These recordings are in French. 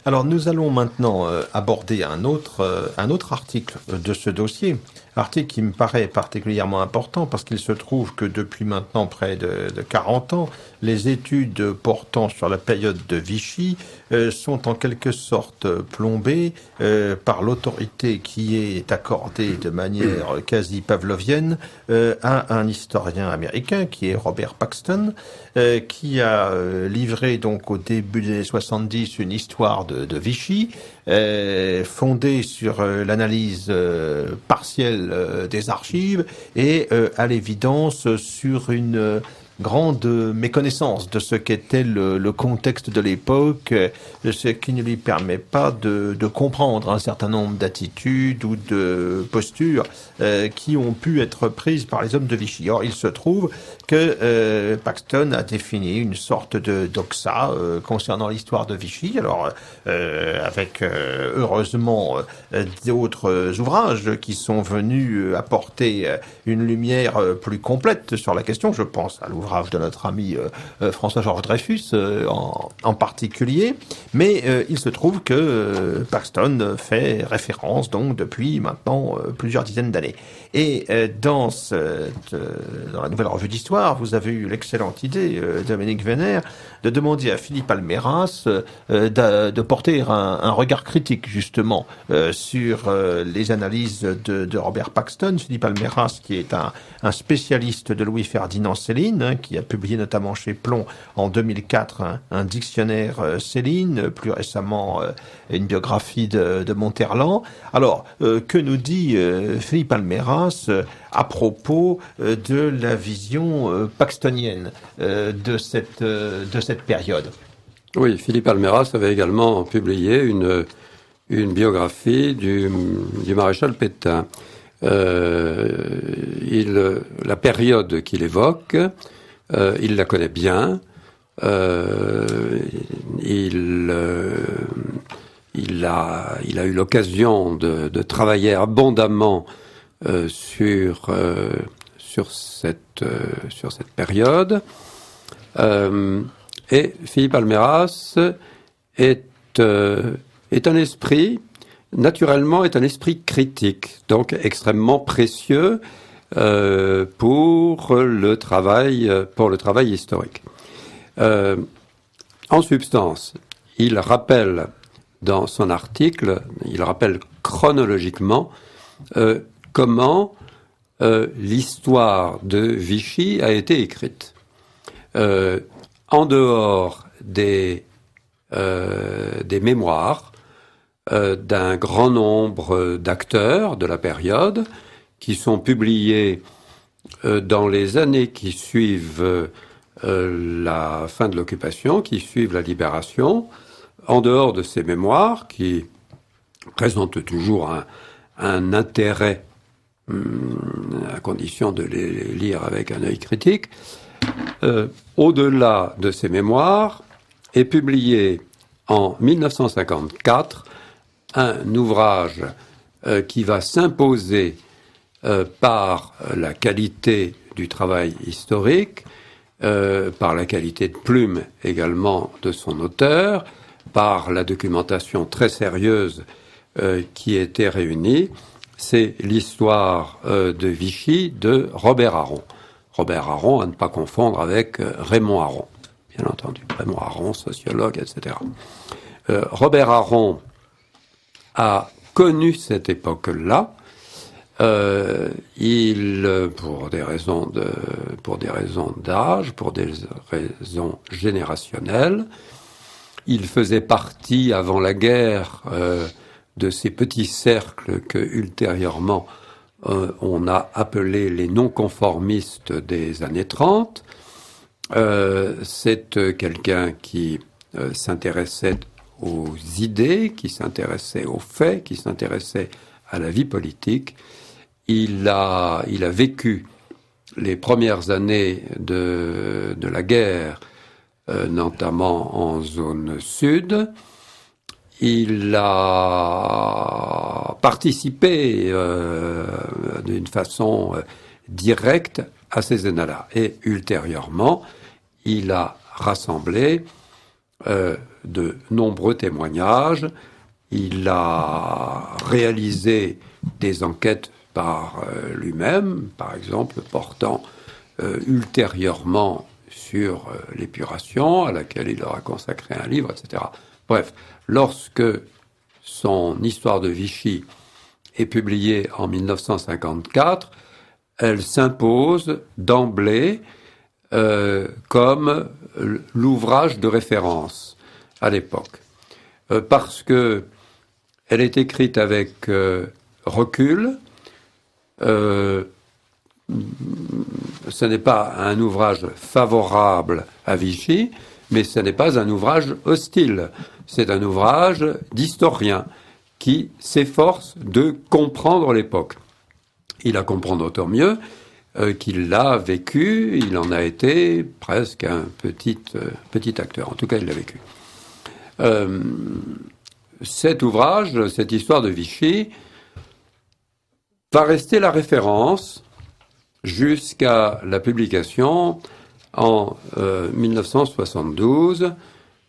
Alors nous allons maintenant aborder un autre article de ce dossier, article qui me paraît particulièrement important parce qu'il se trouve que depuis maintenant près de 40 ans, les études portant sur la période de Vichy sont en quelque sorte plombées par l'autorité qui est accordée de manière quasi pavlovienne à un historien américain qui est Robert Paxton, qui a livré donc au début des années 70 une histoire de Vichy, fondée sur l'analyse partielle des archives et à l'évidence sur une grande méconnaissance de ce qu'était le contexte de l'époque, ce qui ne lui permet pas de comprendre un certain nombre d'attitudes ou de postures qui ont pu être prises par les hommes de Vichy. Or, il se trouve que Paxton a défini une sorte de doxa concernant l'histoire de Vichy, alors avec heureusement d'autres ouvrages qui sont venus apporter une lumière plus complète sur la question. Je pense à l'ouvrage de notre ami François-Georges Dreyfus en particulier, mais il se trouve que Paxton fait référence donc depuis maintenant plusieurs dizaines d'années. Et dans la nouvelle revue d'histoire, vous avez eu l'excellente idée, Dominique Vénère, de demander à Philippe Alméras de porter un regard critique justement sur les analyses de Robert Paxton. Philippe Alméras, qui est un spécialiste de Louis-Ferdinand Céline, hein, qui a publié notamment chez Plomb en 2004 un dictionnaire Céline, plus récemment une biographie de Monterland. Alors, que nous dit Philippe Alméras à propos de la vision paxtonienne de cette période? Oui, Philippe Alméras avait également publié une biographie du maréchal Pétain. La période qu'il évoque, il la connaît bien. Il a eu l'occasion de travailler abondamment sur cette période. Et Philippe Alméras est un esprit, naturellement, est un esprit critique, donc extrêmement précieux pour le travail historique. En substance, il rappelle dans son article, il rappelle chronologiquement comment l'histoire de Vichy a été écrite. En dehors des mémoires d'un grand nombre d'acteurs de la période qui sont publiés dans les années qui suivent la fin de l'occupation, qui suivent la libération, en dehors de ces mémoires qui présentent toujours un intérêt à condition de les lire avec un œil critique. Au-delà de ces mémoires, est publié en 1954 un ouvrage qui va s'imposer par la qualité du travail historique, par la qualité de plume également de son auteur, par la documentation très sérieuse qui était réunie. C'est l'histoire de Vichy de Robert Harron. Robert Harron, à ne pas confondre avec Raymond Aron, bien entendu. Raymond Aron, sociologue, etc. Robert Harron a connu cette époque-là. Pour des raisons d'âge, pour des raisons générationnelles, il faisait partie, avant la guerre, de ces petits cercles que ultérieurement on a appelé les non-conformistes des années 30. C'est quelqu'un qui s'intéressait aux idées, qui s'intéressait aux faits, qui s'intéressait à la vie politique. Il a vécu les premières années de la guerre, notamment en zone sud. Il a participé d'une façon directe à ces années-là. Et ultérieurement, il a rassemblé de nombreux témoignages. Il a réalisé des enquêtes par lui-même, par exemple portant ultérieurement sur l'épuration, à laquelle il aura consacré un livre, etc. Bref, lorsque son histoire de Vichy est publiée en 1954, elle s'impose d'emblée comme l'ouvrage de référence à l'époque. Parce que elle est écrite avec recul. Ce n'est pas un ouvrage favorable à Vichy, mais ce n'est pas un ouvrage hostile. C'est un ouvrage d'historien qui s'efforce de comprendre l'époque. Il la comprend d'autant mieux qu'il l'a vécu, il en a été presque un petit acteur. En tout cas, il l'a vécu. Cet ouvrage, cette histoire de Vichy, va rester la référence jusqu'à la publication en 1972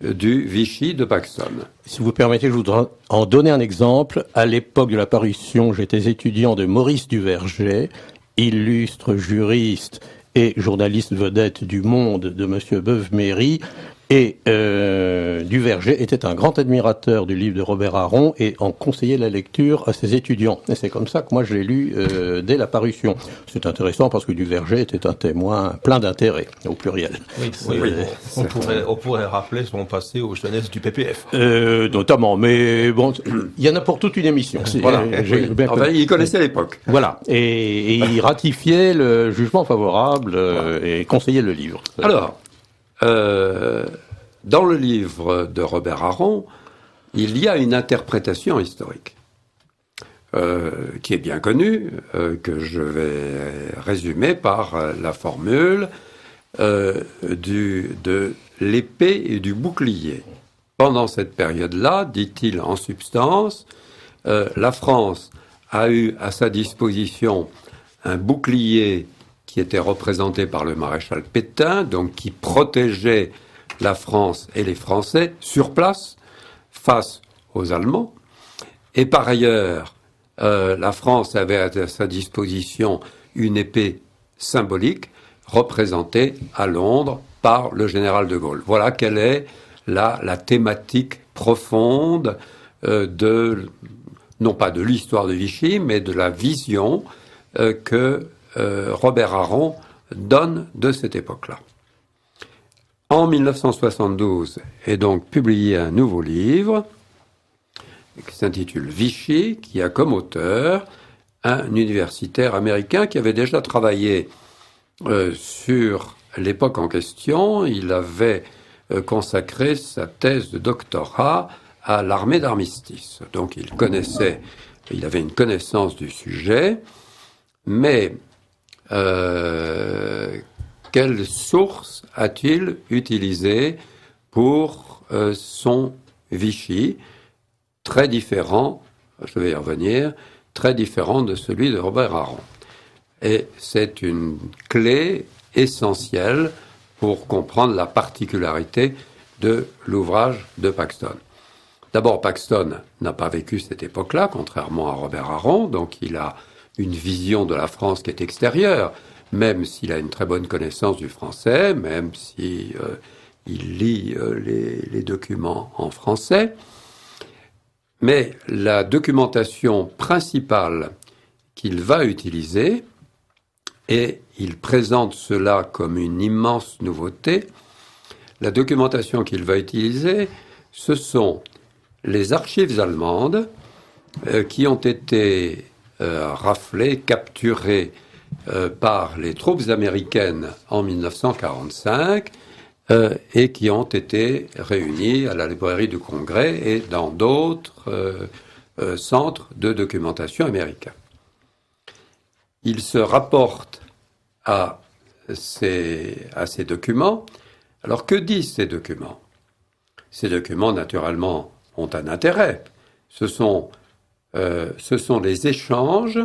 du Vichy de Paxton. Si vous permettez, je voudrais en donner un exemple. À l'époque de la parution, j'étais étudiant de Maurice Duverger, illustre juriste et journaliste vedette du Monde de Monsieur Beuve-Méry. Et Duverger était un grand admirateur du livre de Robert Aron et en conseillait la lecture à ses étudiants. Et c'est comme ça que moi je l'ai lu dès la parution. C'est intéressant parce que Duverger était un témoin plein d'intérêt, au pluriel. Oui. On pourrait rappeler son passé aux jeunesses du PPF. Notamment, mais bon, il y en a pour toute une émission. Voilà. Enfin, il connaissait l'époque. Voilà, et il ratifiait le jugement favorable et conseillait le livre. Alors, dans le livre de Robert Aron, il y a une interprétation historique qui est bien connue, que je vais résumer par la formule de l'épée et du bouclier. Pendant cette période-là, dit-il en substance, la France a eu à sa disposition un bouclier qui était représenté par le maréchal Pétain, donc qui protégeait la France et les Français sur place face aux Allemands. Et par ailleurs, la France avait à sa disposition une épée symbolique représentée à Londres par le général de Gaulle. Voilà quelle est la thématique profonde non pas de l'histoire de Vichy, mais de la vision que Robert Aron donne de cette époque-là. En 1972 est donc publié un nouveau livre qui s'intitule Vichy, qui a comme auteur un universitaire américain qui avait déjà travaillé sur l'époque en question. Il avait consacré sa thèse de doctorat à l'armée d'armistice. Donc il avait une connaissance du sujet, mais quelle source a-t-il utilisée pour son Vichy, très différent, je vais y revenir, très différent de celui de Robert Aron. Et c'est une clé essentielle pour comprendre la particularité de l'ouvrage de Paxton. D'abord, Paxton n'a pas vécu cette époque-là, contrairement à Robert Aron, donc il a une vision de la France qui est extérieure, même s'il a une très bonne connaissance du français, même si il lit les documents en français. Mais la documentation principale qu'il va utiliser, et il présente cela comme une immense nouveauté, la documentation qu'il va utiliser, ce sont les archives allemandes qui ont été raflées, capturées par les troupes américaines en 1945 et qui ont été réunies à la librairie du Congrès et dans d'autres centres de documentation américains. Il se rapporte à ces documents. Alors que disent ces documents ? Ces documents, naturellement, ont un intérêt. Ce sont les échanges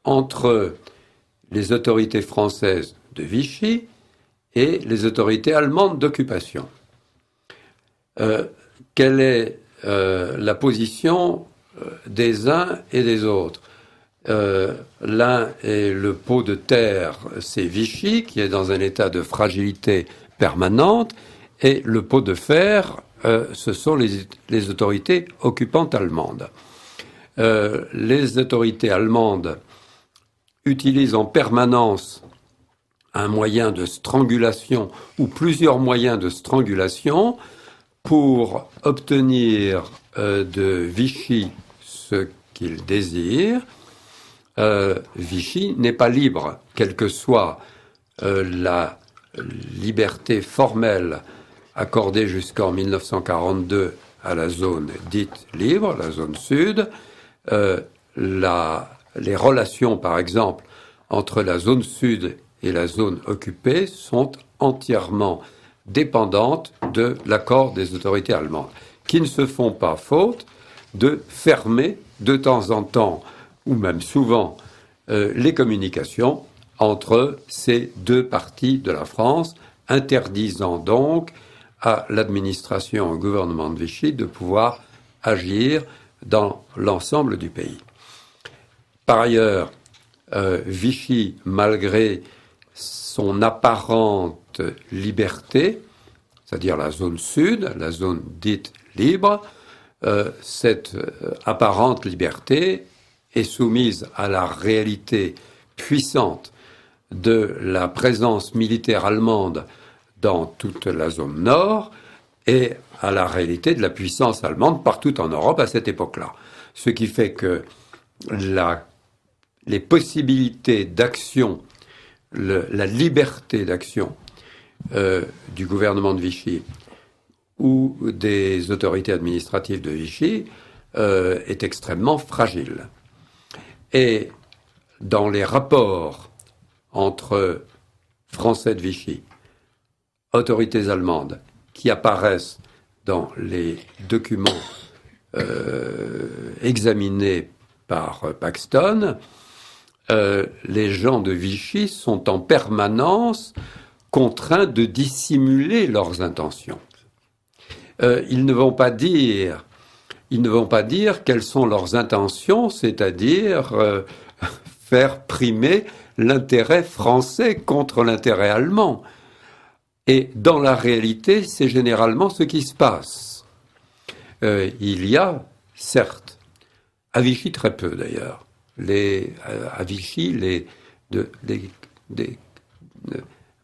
entre les autorités françaises de Vichy et les autorités allemandes d'occupation. quelle est la position des uns et des autres. L'un est le pot de terre, c'est Vichy, qui est dans un état de fragilité permanente, et le pot de fer, ce sont les autorités occupantes allemandes. Les autorités allemandes utilisent en permanence un moyen de strangulation ou plusieurs moyens de strangulation pour obtenir de Vichy ce qu'il désire. Vichy n'est pas libre, quelle que soit la liberté formelle accordée jusqu'en 1942 à la zone dite libre, la zone sud. Les relations, par exemple, entre la zone sud et la zone occupée sont entièrement dépendantes de l'accord des autorités allemandes, qui ne se font pas faute de fermer de temps en temps, ou même souvent, les communications entre ces deux parties de la France, interdisant donc à l'administration, au gouvernement de Vichy, de pouvoir agir dans l'ensemble du pays. Par ailleurs, Vichy, malgré son apparente liberté, c'est-à-dire la zone sud, la zone dite libre, cette apparente liberté est soumise à la réalité puissante de la présence militaire allemande dans toute la zone nord et à la réalité de la puissance allemande partout en Europe à cette époque-là. Ce qui fait que les possibilités d'action, la liberté d'action du gouvernement de Vichy ou des autorités administratives de Vichy est extrêmement fragile. Et dans les rapports entre Français de Vichy, autorités allemandes, qui apparaissent dans les documents examinés par Paxton, les gens de Vichy sont en permanence contraints de dissimuler leurs intentions. Ils ne vont pas dire quelles sont leurs intentions, c'est-à-dire faire primer l'intérêt français contre l'intérêt allemand. Et dans la réalité, c'est généralement ce qui se passe. Il y a, certes, à Vichy très peu d'ailleurs, à Vichy, les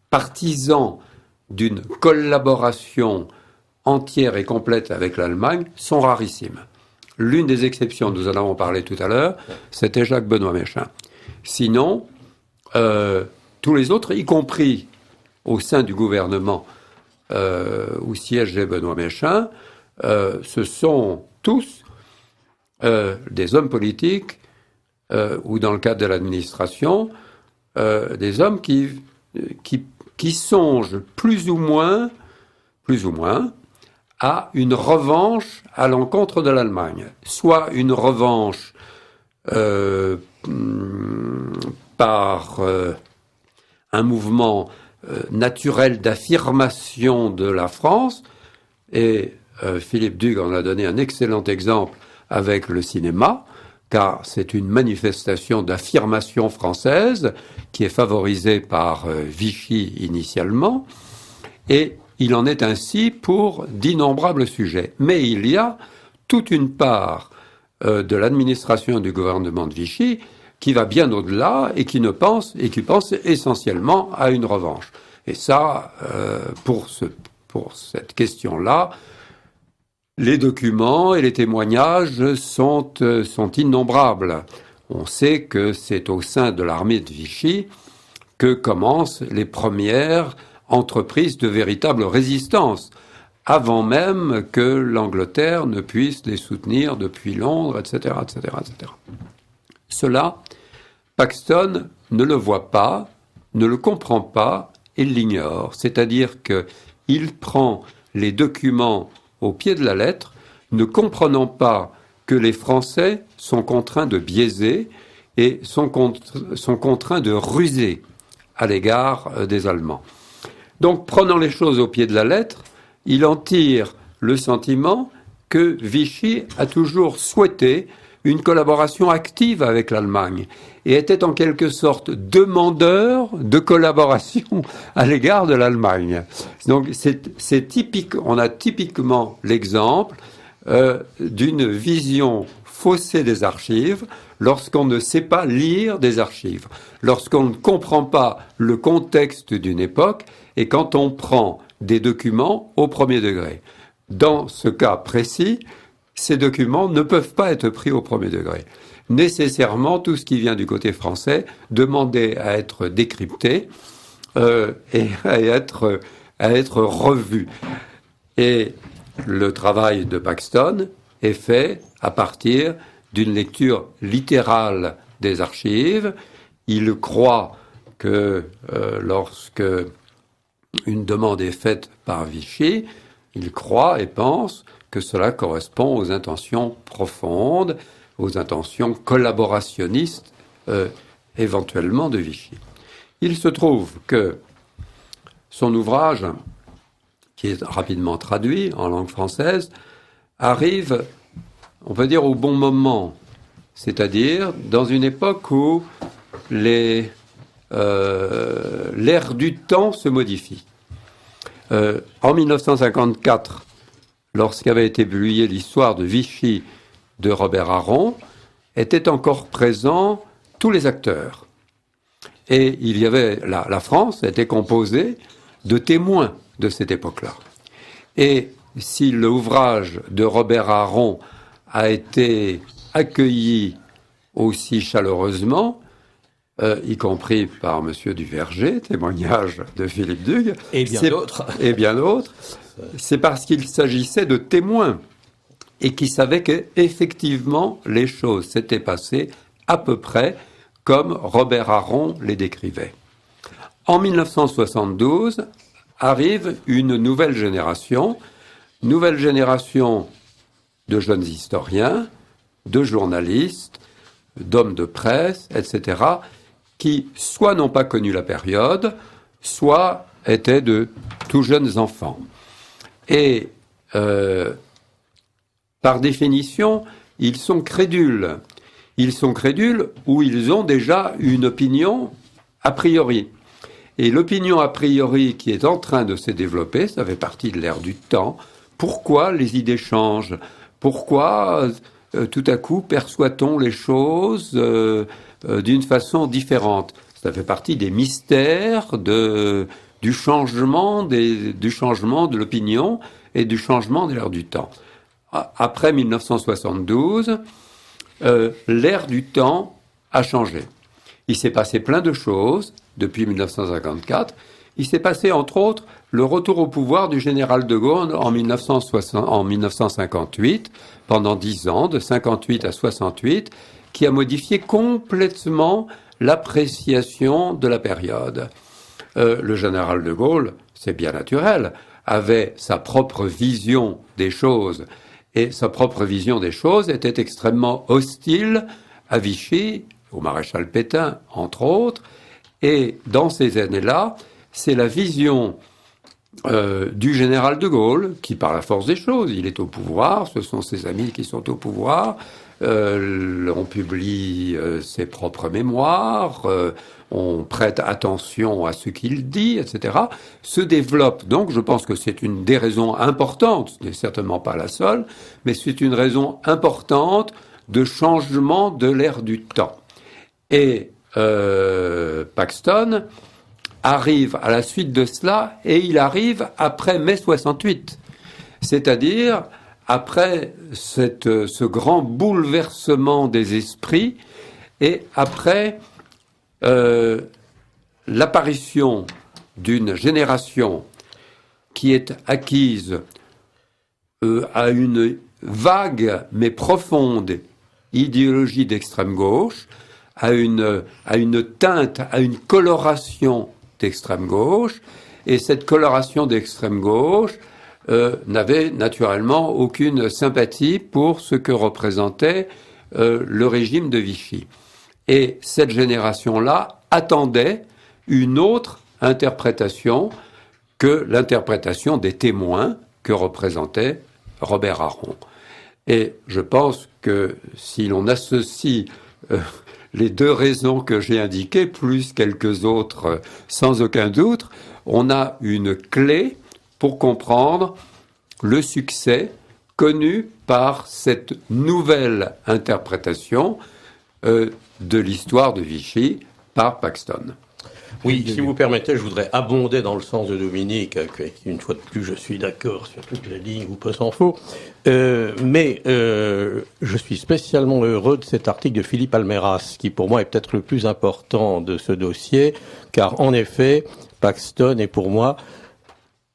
partisans d'une collaboration entière et complète avec l'Allemagne sont rarissimes. L'une des exceptions, nous en avons parlé tout à l'heure, c'était Jacques-Benoît Méchain. Sinon, tous les autres, y compris au sein du gouvernement où siégeait Benoît Méchain, ce sont tous des hommes politiques ou dans le cadre de l'administration, des hommes qui songent plus ou moins à une revanche à l'encontre de l'Allemagne. Soit une revanche par un mouvement naturel d'affirmation de la France, et Philippe Dugue en a donné un excellent exemple avec le cinéma, car c'est une manifestation d'affirmation française qui est favorisée par Vichy initialement, et il en est ainsi pour d'innombrables sujets. Mais il y a toute une part de l'administration du gouvernement de Vichy qui va bien au-delà et qui pense essentiellement à une revanche. Et ça, pour cette question-là, les documents et les témoignages sont innombrables. On sait que c'est au sein de l'armée de Vichy que commencent les premières entreprises de véritable résistance, avant même que l'Angleterre ne puisse les soutenir depuis Londres, etc., etc., etc. Cela, Paxton ne le voit pas, ne le comprend pas et l'ignore. C'est-à-dire qu'il prend les documents au pied de la lettre, ne comprenant pas que les Français sont contraints de biaiser et sont contraints de ruser à l'égard des Allemands. Donc, prenant les choses au pied de la lettre, il en tire le sentiment que Vichy a toujours souhaité une collaboration active avec l'Allemagne et était en quelque sorte demandeur de collaboration à l'égard de l'Allemagne. Donc c'est typique, on a typiquement l'exemple d'une vision faussée des archives lorsqu'on ne sait pas lire des archives, lorsqu'on ne comprend pas le contexte d'une époque et quand on prend des documents au premier degré. Dans ce cas précis, ces documents ne peuvent pas être pris au premier degré. Nécessairement, tout ce qui vient du côté français demandait à être décrypté et à être revu. Et le travail de Paxton est fait à partir d'une lecture littérale des archives. Il croit que lorsque une demande est faite par Vichy, il croit et pense que cela correspond aux intentions profondes, aux intentions collaborationnistes éventuellement de Vichy. Il se trouve que son ouvrage, qui est rapidement traduit en langue française, arrive, on peut dire, au bon moment, c'est-à-dire dans une époque où l'ère du temps se modifie. En 1954, lorsqu'avait été publiée l'histoire de Vichy de Robert Harron, étaient encore présents tous les acteurs. Et il y avait, la France était composée de témoins de cette époque-là. Et si l'ouvrage de Robert Harron a été accueilli aussi chaleureusement, y compris par M. Duverger, témoignage de Philippe Dugue, et bien d'autres, c'est parce qu'il s'agissait de témoins et qui savaient qu'effectivement les choses s'étaient passées à peu près comme Robert Harron les décrivait. En 1972 arrive une nouvelle génération de jeunes historiens, de journalistes, d'hommes de presse, etc., qui soit n'ont pas connu la période, soit étaient de tout jeunes enfants. Et par définition, ils sont crédules. Ils sont crédules ou ils ont déjà une opinion a priori. Et l'opinion a priori qui est en train de se développer, ça fait partie de l'ère du temps. Pourquoi les idées changent ? Pourquoi tout à coup perçoit-on les choses d'une façon différente ? Ça fait partie des mystères du changement de l'opinion et du changement de l'ère du temps. Après 1972, l'ère du temps a changé. Il s'est passé plein de choses depuis 1954. Il s'est passé, entre autres, le retour au pouvoir du général de Gaulle en 1958, pendant 10 ans, de 58 à 68, qui a modifié complètement l'appréciation de la période. Le général de Gaulle, c'est bien naturel, avait sa propre vision des choses. Et sa propre vision des choses était extrêmement hostile à Vichy, au maréchal Pétain, entre autres. Et dans ces années-là, c'est la vision du général de Gaulle qui, par la force des choses, il est au pouvoir, ce sont ses amis qui sont au pouvoir, on publie ses propres mémoires, on prête attention à ce qu'il dit, etc., se développe. Donc, je pense que c'est une des raisons importantes, ce n'est certainement pas la seule, mais c'est une raison importante de changement de l'ère du temps. Et Paxton arrive à la suite de cela, et il arrive après mai 68, c'est-à-dire après ce grand bouleversement des esprits, et après l'apparition d'une génération qui est acquise à une vague mais profonde idéologie d'extrême gauche, à une teinte, à une coloration d'extrême gauche, et cette coloration d'extrême gauche n'avait naturellement aucune sympathie pour ce que représentait le régime de Vichy. Et cette génération-là attendait une autre interprétation que l'interprétation des témoins que représentait Robert Aron. Et je pense que si l'on associe les deux raisons que j'ai indiquées, plus quelques autres, sans aucun doute, on a une clé pour comprendre le succès connu par cette nouvelle interprétation de l'histoire de Vichy par Paxton. Oui, si vous permettez, je voudrais abonder dans le sens de Dominique, une fois de plus, je suis d'accord sur toutes les lignes, ou peu s'en faut. Mais je suis spécialement heureux de cet article de Philippe Almeras, qui pour moi est peut-être le plus important de ce dossier, car en effet, Paxton est pour moi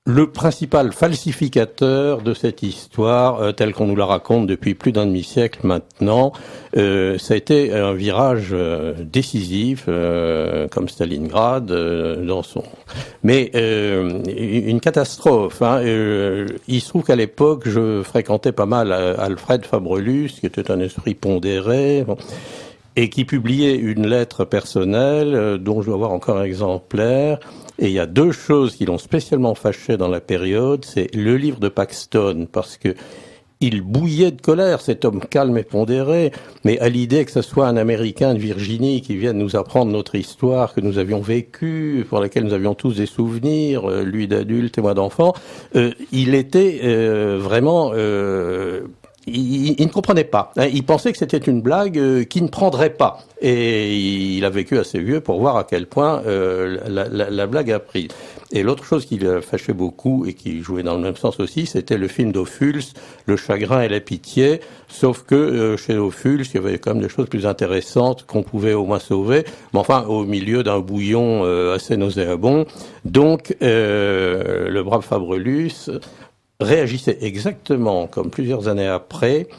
le principal falsificateur de cette histoire, telle qu'on nous la raconte depuis plus d'un demi-siècle maintenant. Ça a été un virage décisif, comme Stalingrad, dans son... Mais une catastrophe. Hein. Il se trouve qu'à l'époque, je fréquentais pas mal Alfred Fabrelus, qui était un esprit pondéré... Bon, et qui publiait une lettre personnelle, dont je dois avoir encore un exemplaire. Et il y a deux choses qui l'ont spécialement fâché dans la période. C'est le livre de Paxton, parce que il bouillait de colère, cet homme calme et pondéré, mais à l'idée que ce soit un Américain de Virginie qui vienne nous apprendre notre histoire que nous avions vécue, pour laquelle nous avions tous des souvenirs, lui d'adulte et moi d'enfant, il était vraiment... Il ne comprenait pas. Il pensait que c'était une blague qui ne prendrait pas. Et il a vécu assez vieux pour voir à quel point la blague a pris. Et l'autre chose qui le fâchait beaucoup et qui jouait dans le même sens aussi, c'était le film d'Ophuls, Le chagrin et la pitié. Sauf que chez Ophuls, il y avait quand même des choses plus intéressantes qu'on pouvait au moins sauver. Mais enfin, au milieu d'un bouillon assez nauséabond. Donc, le brave Fabrelus réagissait exactement comme plusieurs années après,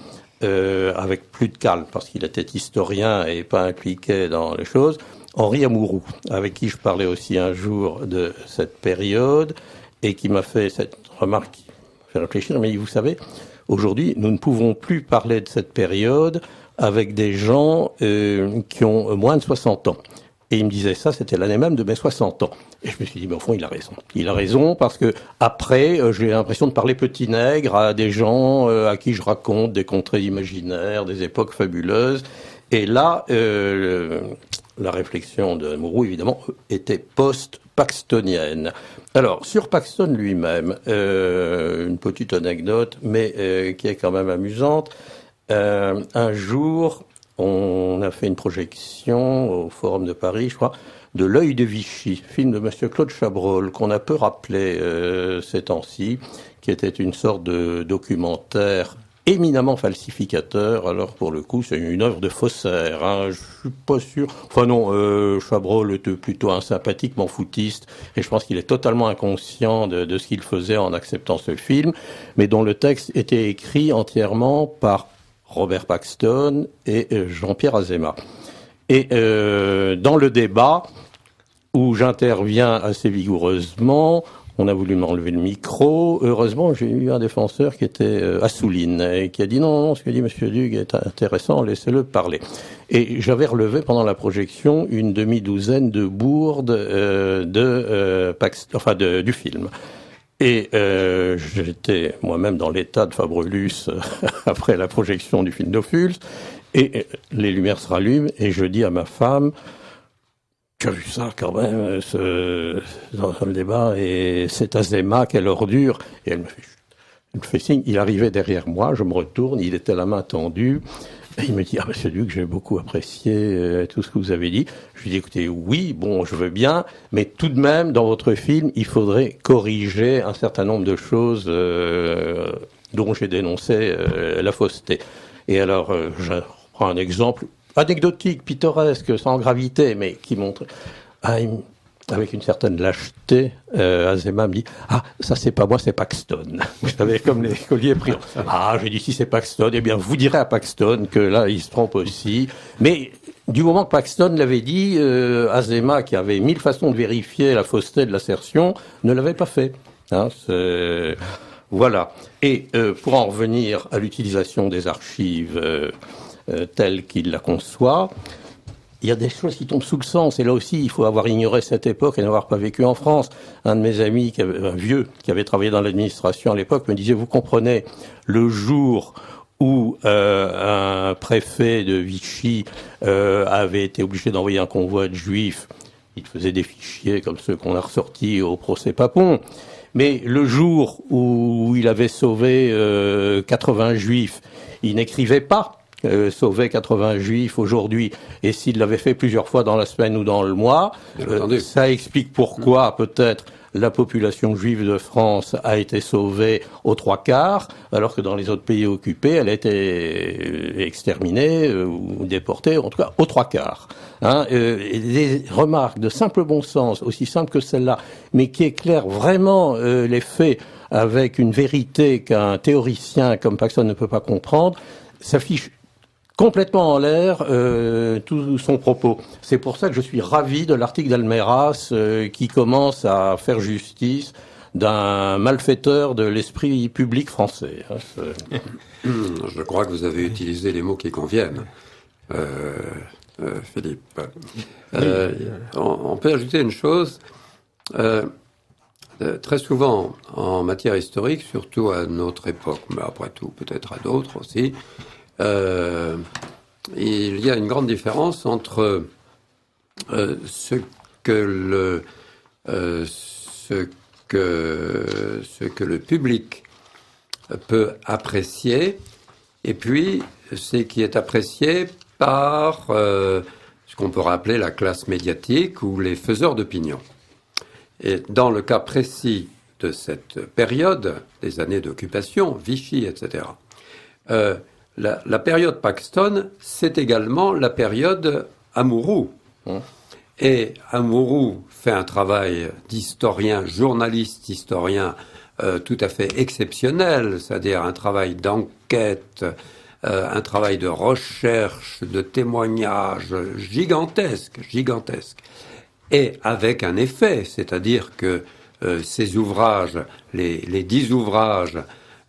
avec plus de calme, parce qu'il était historien et pas impliqué dans les choses, Henri Amouroux, avec qui je parlais aussi un jour de cette période, et qui m'a fait cette remarque qui m'a fait réfléchir, mais vous savez, aujourd'hui, nous ne pouvons plus parler de cette période avec des gens qui ont moins de 60 ans. Et il me disait ça, c'était l'année même de mes 60 ans. Et je me suis dit, mais au fond, il a raison. Il a raison parce que après, j'ai l'impression de parler petit nègre à des gens à qui je raconte des contrées imaginaires, des époques fabuleuses. Et là, la réflexion de Moreau, évidemment, était post-paxtonienne. Alors, sur Paxton lui-même, une petite anecdote, mais qui est quand même amusante. Un jour, on a fait une projection au Forum de Paris, je crois, de L'œil de Vichy, film de Monsieur Claude Chabrol, qu'on a peu rappelé ces temps-ci, qui était une sorte de documentaire éminemment falsificateur. Alors pour le coup, c'est une œuvre de faussaire. Hein. Je suis pas sûr. Enfin non, Chabrol était plutôt un sympathiquement foutiste, et je pense qu'il est totalement inconscient de ce qu'il faisait en acceptant ce film, mais dont le texte était écrit entièrement par Robert Paxton et Jean-Pierre Azéma. Et dans le débat, où j'interviens assez vigoureusement, on a voulu m'enlever le micro. Heureusement, j'ai eu un défenseur qui était Assouline, et qui a dit non, ce que dit Monsieur Dugue est intéressant, laissez-le parler. Et j'avais relevé pendant la projection une demi-douzaine de bourdes du film. Et j'étais moi-même dans l'état de Fabrelus après la projection du film d'Ophuls, et les lumières se rallument, et je dis à ma femme, tu as vu ça quand même, dans le débat, et c'est Azéma, quelle ordure. Et elle me fait signe, il arrivait derrière moi, je me retourne, il était la main tendue, et il me dit, ah monsieur Duc, j'ai beaucoup apprécié tout ce que vous avez dit. Je lui dis, écoutez, oui, bon, je veux bien, mais tout de même, dans votre film, il faudrait corriger un certain nombre de choses dont j'ai dénoncé la fausseté. Et alors, je prends un exemple anecdotique, pittoresque, sans gravité, mais qui montre... avec une certaine lâcheté, Azéma me dit « Ah, ça c'est pas moi, c'est Paxton. » Vous savez, comme les colliers pris. Ah, j'ai dit « Si c'est Paxton, eh bien vous direz à Paxton que là, il se trompe aussi. » Mais du moment que Paxton l'avait dit, Azéma, qui avait 1000 façons de vérifier la fausseté de l'assertion, ne l'avait pas fait. Hein, voilà. Et pour en revenir à l'utilisation des archives telles qu'il la conçoit, il y a des choses qui tombent sous le sens. Et là aussi, il faut avoir ignoré cette époque et n'avoir pas vécu en France. Un de mes amis, un vieux, qui avait travaillé dans l'administration à l'époque, me disait, vous comprenez, le jour où un préfet de Vichy avait été obligé d'envoyer un convoi de juifs, il faisait des fichiers comme ceux qu'on a ressortis au procès Papon. Mais le jour où il avait sauvé 80 juifs, il n'écrivait pas sauver 80 juifs aujourd'hui. Et s'il l'avait fait plusieurs fois dans la semaine ou dans le mois, ça explique pourquoi peut-être la population juive de France a été sauvée aux 3/4, alors que dans les autres pays occupés, elle a été exterminée ou déportée, en tout cas aux 3/4. Et des remarques de simple bon sens, aussi simples que celle-là, mais qui éclairent vraiment les faits avec une vérité qu'un théoricien comme Paxton ne peut pas comprendre, s'affiche complètement en l'air tout son propos. C'est pour ça que je suis ravi de l'article d'Almeras qui commence à faire justice d'un malfaiteur de l'esprit public français. Je crois que vous avez utilisé les mots qui conviennent, Philippe. On peut ajouter une chose. Très souvent, en matière historique, surtout à notre époque, mais après tout, peut-être à d'autres aussi, il y a une grande différence entre ce que le public peut apprécier et puis ce qui est apprécié par ce qu'on peut rappeler la classe médiatique ou les faiseurs d'opinion. Et dans le cas précis de cette période, des années d'occupation, Vichy, etc., la période Paxton, c'est également la période Amouroux. Et Amouroux fait un travail d'historien, journaliste historien tout à fait exceptionnel, c'est-à-dire un travail d'enquête, un travail de recherche, de témoignage gigantesque. Et avec un effet, c'est-à-dire que ces ouvrages, les 10 ouvrages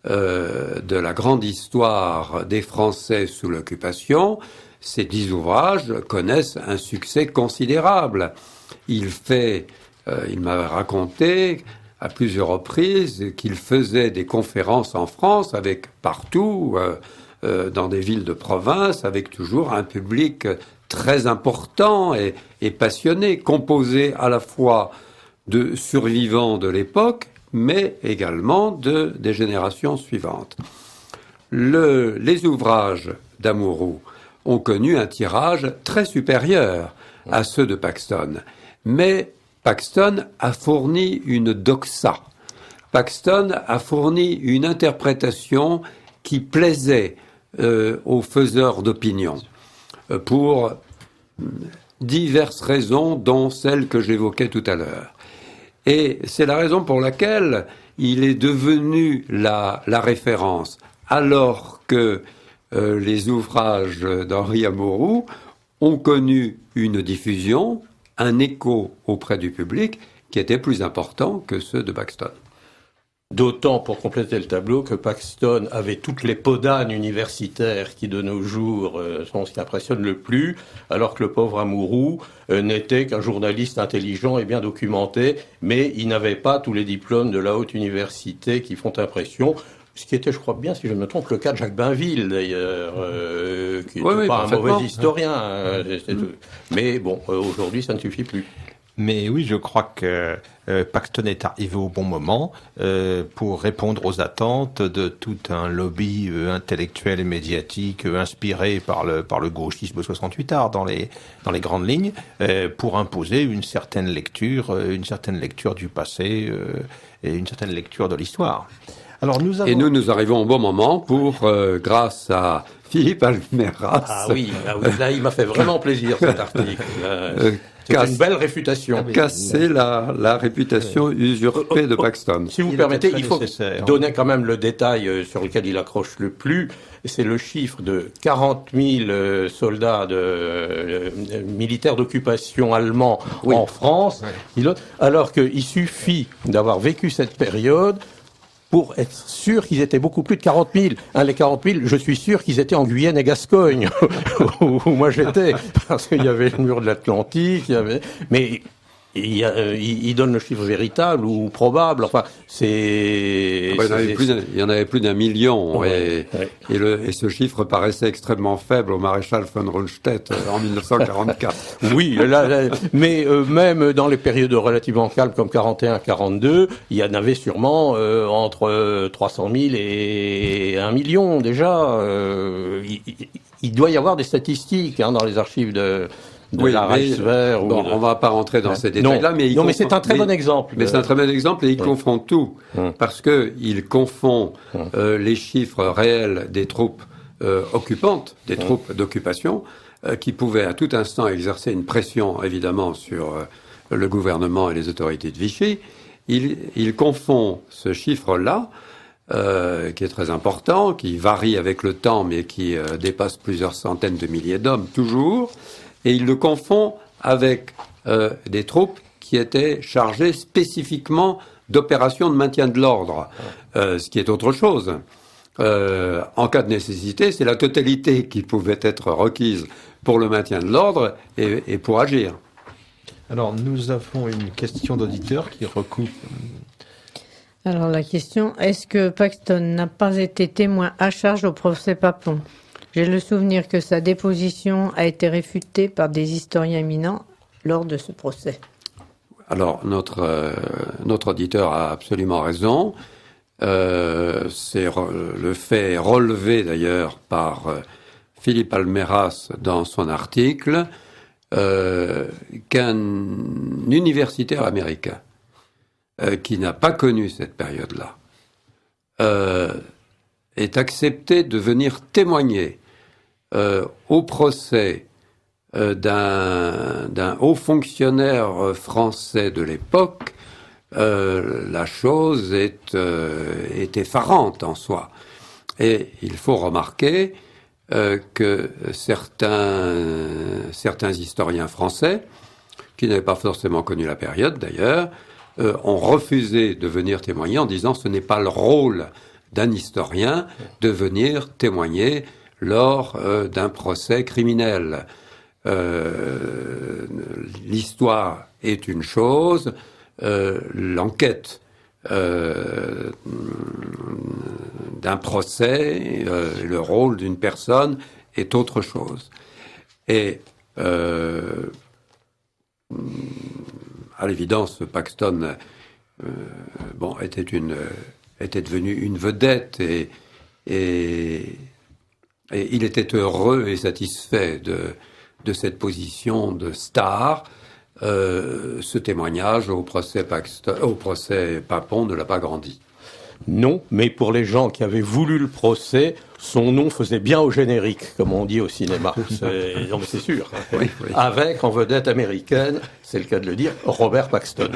de la grande histoire des Français sous l'occupation, ces 10 ouvrages connaissent un succès considérable. Il m'a raconté à plusieurs reprises qu'il faisait des conférences en France partout, dans des villes de province, avec toujours un public très important et passionné, composé à la fois de survivants de l'époque, mais également des générations suivantes. Les ouvrages d'Amouroux ont connu un tirage très supérieur à ceux de Paxton. Mais Paxton a fourni une doxa. Paxton a fourni une interprétation qui plaisait aux faiseurs d'opinion pour diverses raisons, dont celle que j'évoquais tout à l'heure. Et c'est la raison pour laquelle il est devenu la référence, alors que les ouvrages d'Henri Amouroux ont connu une diffusion, un écho auprès du public qui était plus important que ceux de Paxton. D'autant, pour compléter le tableau, que Paxton avait toutes les podanes universitaires qui, de nos jours, sont ce qui impressionne le plus, alors que le pauvre Amouroux n'était qu'un journaliste intelligent et bien documenté, mais il n'avait pas tous les diplômes de la haute université qui font impression. Ce qui était, je crois bien, si je ne me trompe, le cas de Jacques Bainville, d'ailleurs, qui n'était pas un mauvais historien. Mais bon, aujourd'hui, ça ne suffit plus. Mais oui, je crois que Paxton est arrivé au bon moment pour répondre aux attentes de tout un lobby intellectuel et médiatique inspiré par le gauchisme 68 art dans les grandes lignes, pour imposer une certaine lecture du passé et une certaine lecture de l'histoire. Alors Et nous arrivons au bon moment pour, grâce à Philippe Almeras. Ah oui, là il m'a fait vraiment plaisir cet article. C'est une belle réfutation. Casser la réputation usurpée de Paxton. Si vous permettez, il faut donner quand même le détail sur lequel il accroche le plus. C'est le chiffre de 40 000 soldats militaires d'occupation allemands en France. Alors qu'il suffit d'avoir vécu cette période pour être sûr qu'ils étaient beaucoup plus de 40 000. Les 40 000, je suis sûr qu'ils étaient en Guyane et Gascogne, où moi j'étais, parce qu'il y avait le mur de l'Atlantique, mais il donne le chiffre véritable ou probable. Enfin, c'est. Il y en avait plus d'un million, et ce chiffre paraissait extrêmement faible au maréchal von Rundstedt en 1944. Oui, mais même dans les périodes relativement calmes comme 41-42, il y en avait sûrement entre 300 000 et 1 million déjà. Il doit y avoir des statistiques dans les archives de la Reichswehr. On va pas rentrer dans ces détails-là, mais c'est un très bon exemple. Mais c'est un très bon exemple, et il confond tout, parce que il confond les chiffres réels des troupes occupantes, des troupes d'occupation, qui pouvaient à tout instant exercer une pression, évidemment, sur le gouvernement et les autorités de Vichy. Il confond ce chiffre-là, qui est très important, qui varie avec le temps, mais qui dépasse plusieurs centaines de milliers d'hommes, toujours. Et il le confond avec des troupes qui étaient chargées spécifiquement d'opérations de maintien de l'ordre, ce qui est autre chose. En cas de nécessité, c'est la totalité qui pouvait être requise pour le maintien de l'ordre et pour agir. Alors, nous avons une question d'auditeur qui recoupe. Alors, la question, est-ce que Paxton n'a pas été témoin à charge au procès Papon ? J'ai le souvenir que sa déposition a été réfutée par des historiens éminents lors de ce procès. Alors, notre auditeur a absolument raison. C'est le fait relevé d'ailleurs par Philippe Almeras dans son article qu'un universitaire américain qui n'a pas connu cette période-là est accepté de venir témoigner au procès d'un haut fonctionnaire français de l'époque. La chose est effarante en soi. Et il faut remarquer que certains historiens français, qui n'avaient pas forcément connu la période d'ailleurs, ont refusé de venir témoigner en disant ce n'est pas le rôle d'un historien de venir témoigner lors d'un procès criminel. L'histoire est une chose, l'enquête d'un procès, le rôle d'une personne est autre chose. Et à l'évidence, Paxton était devenu une vedette et il était heureux et satisfait de cette position de star. Ce témoignage au procès Papon ne l'a pas grandi. Non, mais pour les gens qui avaient voulu le procès, son nom faisait bien au générique, comme on dit au cinéma. Non, mais c'est sûr. Oui. Avec en vedette américaine, c'est le cas de le dire, Robert Paxton.